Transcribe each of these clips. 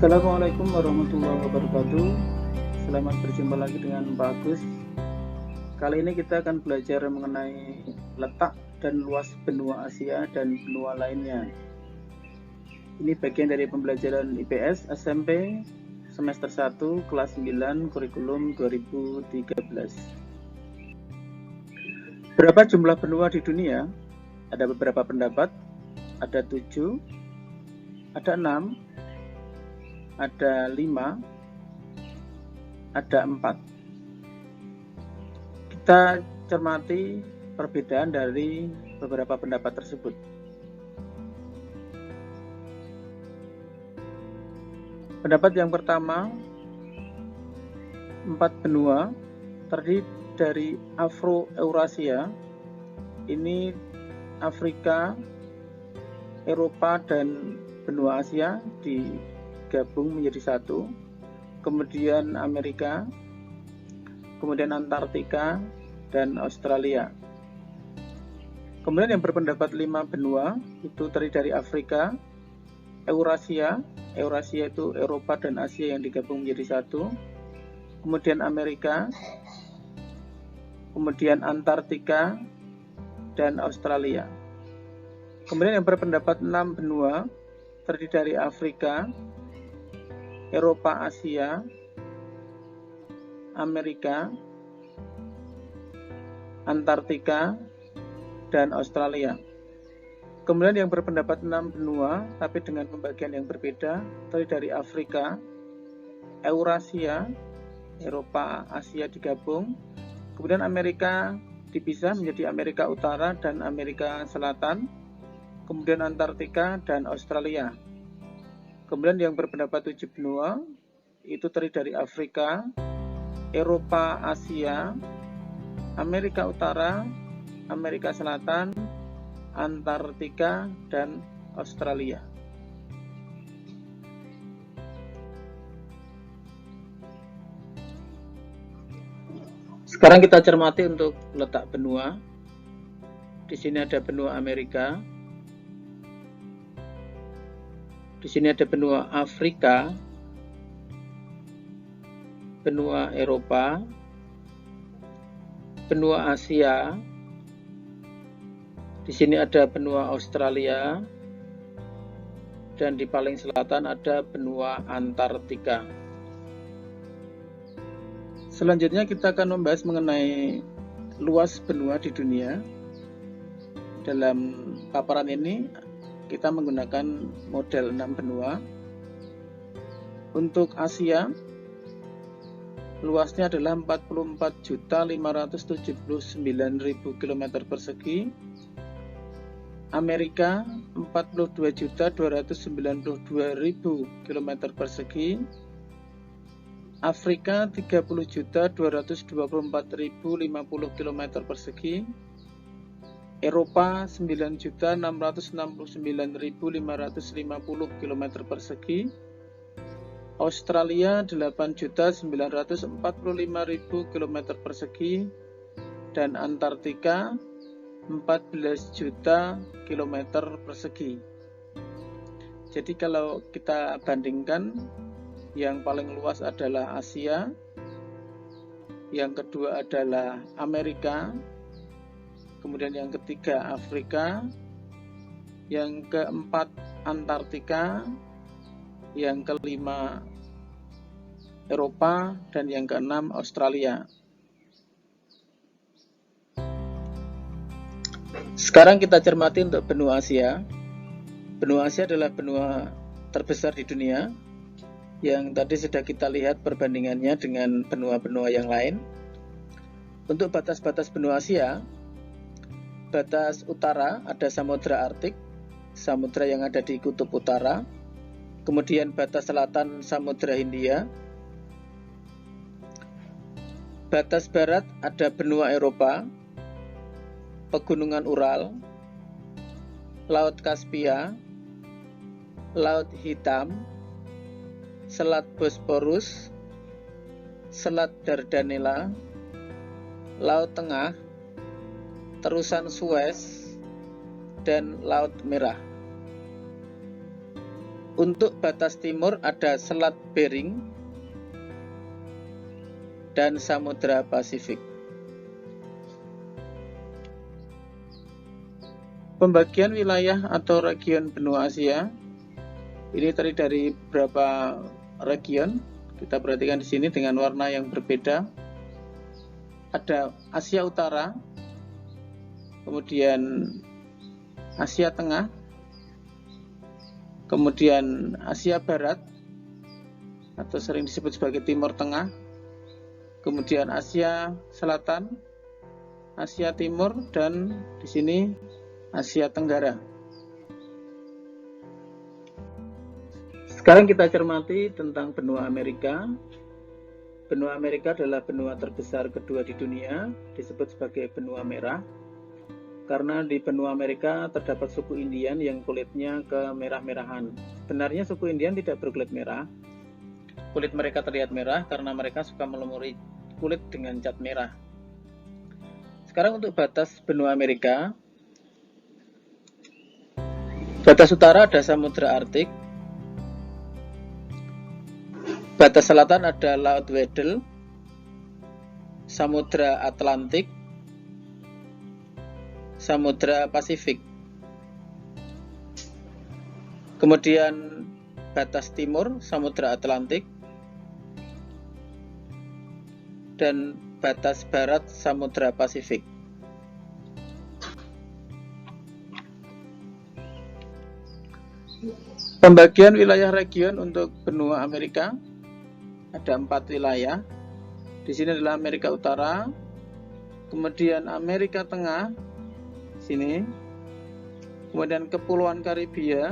Assalamualaikum warahmatullahi wabarakatuh. Selamat berjumpa lagi dengan Pak Agus. Kali ini kita akan belajar mengenai letak dan luas benua Asia dan benua lainnya. Ini bagian dari pembelajaran IPS SMP semester 1 kelas 9 kurikulum 2013. Berapa jumlah benua di dunia? Ada beberapa pendapat. Ada 7, ada 6, ada 5, ada 4. Kita cermati perbedaan dari beberapa pendapat tersebut. Pendapat yang pertama, 4 benua terdiri dari Afro-Eurasia. Ini Afrika, Eropa, dan benua Asia digabung menjadi satu. Kemudian Amerika, kemudian Antartika, dan Australia. Kemudian yang berpendapat 5 benua itu terdiri dari Afrika, Eurasia itu Eropa dan Asia yang digabung menjadi satu. Kemudian Amerika, kemudian Antartika, dan Australia. Kemudian yang berpendapat 6 benua terdiri dari Afrika, Eropa, Asia, Amerika, Antartika, dan Australia. Kemudian yang berpendapat 6 benua tapi dengan pembagian yang berbeda terdiri dari Afrika, Eurasia, Eropa, Asia digabung. Kemudian Amerika dipisah menjadi Amerika Utara dan Amerika Selatan. Kemudian Antartika dan Australia. Kemudian yang berpendapat 7 benua itu terdiri dari Afrika, Eropa, Asia, Amerika Utara, Amerika Selatan, Antartika, dan Australia. Sekarang kita cermati untuk letak benua. Di sini ada benua Amerika. Di sini ada benua Afrika, benua Eropa, benua Asia. Di sini ada benua Australia, dan di paling selatan ada benua Antartika. Selanjutnya kita akan membahas mengenai luas benua di dunia. Dalam paparan ini kita menggunakan model 6 benua. Untuk Asia, luasnya adalah 44.579.000 km persegi. Amerika 42.292.000 km persegi. Afrika 30.224.050 km persegi. Eropa 9.669.550 km persegi. Australia 8.945.000 km persegi. Dan Antartika 14 juta km persegi. Jadi kalau kita bandingkan, yang paling luas adalah Asia, yang kedua adalah Amerika, kemudian yang ketiga Afrika, yang keempat Antartika, yang kelima Eropa, dan yang keenam Australia. Sekarang kita cermati untuk benua Asia. Benua Asia adalah benua terbesar di dunia, yang tadi sudah kita lihat perbandingannya dengan benua-benua yang lain. Untuk batas-batas benua Asia, batas utara ada Samudra Arktik, samudra yang ada di kutub utara. Kemudian batas selatan Samudra Hindia. Batas barat ada benua Eropa, pegunungan Ural, Laut Kaspia, Laut Hitam, Selat Bosporus, Selat Dardanella, Laut Tengah, Terusan Suez, dan Laut Merah. Untuk batas timur ada Selat Bering dan Samudra Pasifik. Pembagian wilayah atau region benua Asia ini terdiri dari beberapa region. Kita perhatikan di sini dengan warna yang berbeda. Ada Asia Utara, kemudian Asia Tengah, kemudian Asia Barat atau sering disebut sebagai Timur Tengah, kemudian Asia Selatan, Asia Timur, dan di sini Asia Tenggara. Sekarang kita cermati tentang benua Amerika. Benua Amerika adalah benua terbesar kedua di dunia, disebut sebagai benua merah. Karena di benua Amerika terdapat suku Indian yang kulitnya kemerah-merahan. Sebenarnya suku Indian tidak berkulit merah. Kulit mereka terlihat merah karena mereka suka melumuri kulit dengan cat merah. Sekarang untuk batas benua Amerika. Batas utara ada Samudra Arktik. Batas selatan ada Laut Weddell, Samudra Atlantik, Samudra Pasifik. Kemudian batas timur Samudra Atlantik dan batas barat Samudra Pasifik. Pembagian wilayah region untuk benua Amerika ada 4 wilayah. Di sini adalah Amerika Utara, kemudian Amerika Tengah, sini, kemudian Kepulauan Karibia,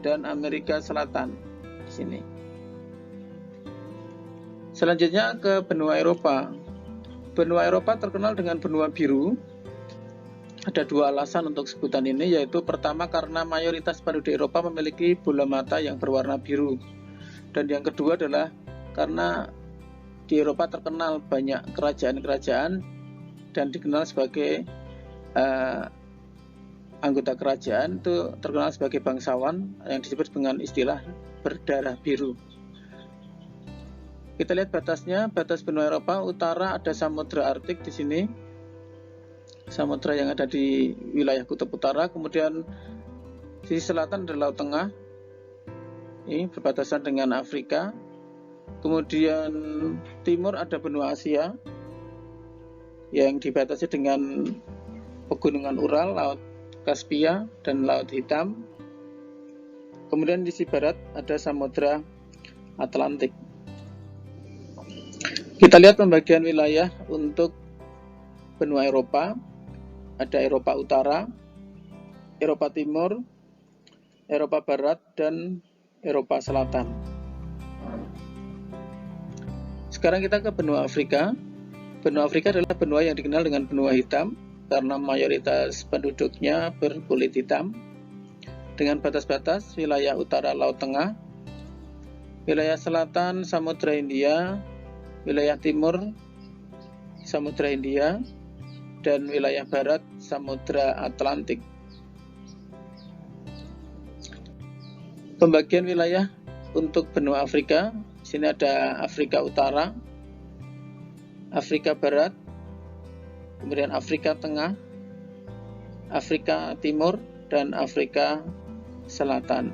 dan Amerika Selatan, di sini. Selanjutnya ke benua Eropa. Benua Eropa terkenal dengan benua biru. Ada 2 alasan untuk sebutan ini, yaitu pertama karena mayoritas penduduk Eropa memiliki bola mata yang berwarna biru. Dan yang kedua adalah karena di Eropa terkenal banyak kerajaan-kerajaan dan dikenal sebagai anggota kerajaan itu terkenal sebagai bangsawan yang disebut dengan istilah berdarah biru. Kita lihat batasnya, batas benua Eropa utara ada Samudra Arktik di sini, samudra yang ada di wilayah kutub utara. Kemudian sisi selatan ada Laut Tengah, ini berbatasan dengan Afrika. Kemudian timur ada benua Asia yang dibatasi dengan pegunungan Ural, Laut Kaspia, dan Laut Hitam. Kemudian di sisi barat ada Samudra Atlantik. Kita lihat pembagian wilayah untuk benua Eropa. Ada Eropa Utara, Eropa Timur, Eropa Barat, dan Eropa Selatan. Sekarang kita ke benua Afrika. Benua Afrika adalah benua yang dikenal dengan benua hitam karena mayoritas penduduknya berkulit hitam. Dengan batas-batas wilayah utara Laut Tengah, wilayah selatan Samudra Hindia, wilayah timur Samudra Hindia, dan wilayah barat Samudra Atlantik. Pembagian wilayah untuk benua Afrika, di sini ada Afrika Utara, Afrika Barat, kemudian Afrika Tengah, Afrika Timur, dan Afrika Selatan.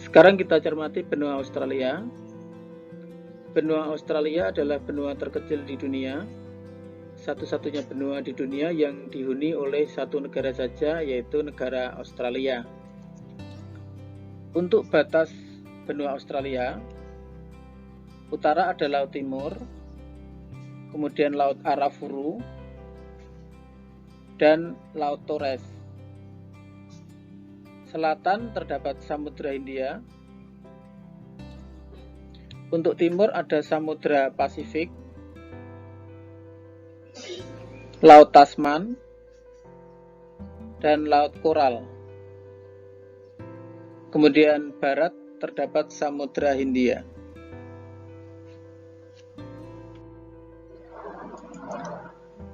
Sekarang kita cermati benua Australia. Benua Australia adalah benua terkecil di dunia, satu-satunya benua di dunia yang dihuni oleh satu negara saja, yaitu negara Australia. Untuk batas benua Australia, utara ada Laut Timur, kemudian Laut Arafuru, dan Laut Torres. Selatan terdapat Samudra Hindia. Untuk timur ada Samudra Pasifik, Laut Tasman, dan Laut Koral. Kemudian barat terdapat Samudra Hindia.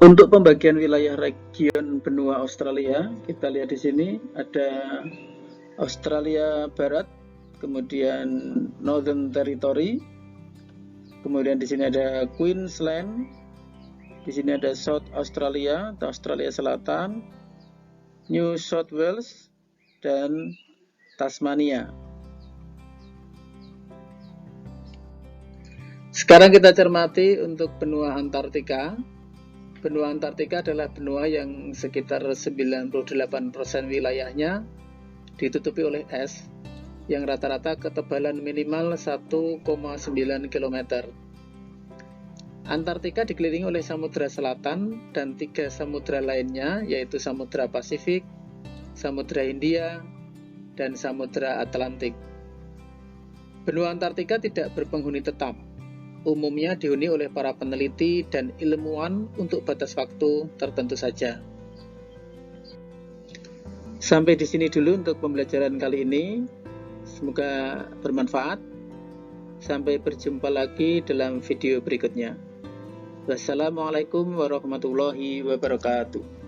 Untuk pembagian wilayah region benua Australia, kita lihat di sini ada Australia Barat, kemudian Northern Territory, kemudian di sini ada Queensland, di sini ada South Australia atau Australia Selatan, New South Wales, dan Tasmania. Sekarang kita cermati untuk benua Antartika. Benua Antartika adalah benua yang sekitar 98% wilayahnya ditutupi oleh es yang rata-rata ketebalan minimal 1,9 km. Antartika dikelilingi oleh Samudra Selatan dan 3 samudra lainnya, yaitu Samudra Pasifik, Samudra Hindia, dan Samudra Atlantik. Benua Antartika tidak berpenghuni tetap. Umumnya dihuni oleh para peneliti dan ilmuwan untuk batas waktu tertentu saja. Sampai di sini dulu untuk pembelajaran kali ini. Semoga bermanfaat. Sampai berjumpa lagi dalam video berikutnya. Wassalamualaikum warahmatullahi wabarakatuh.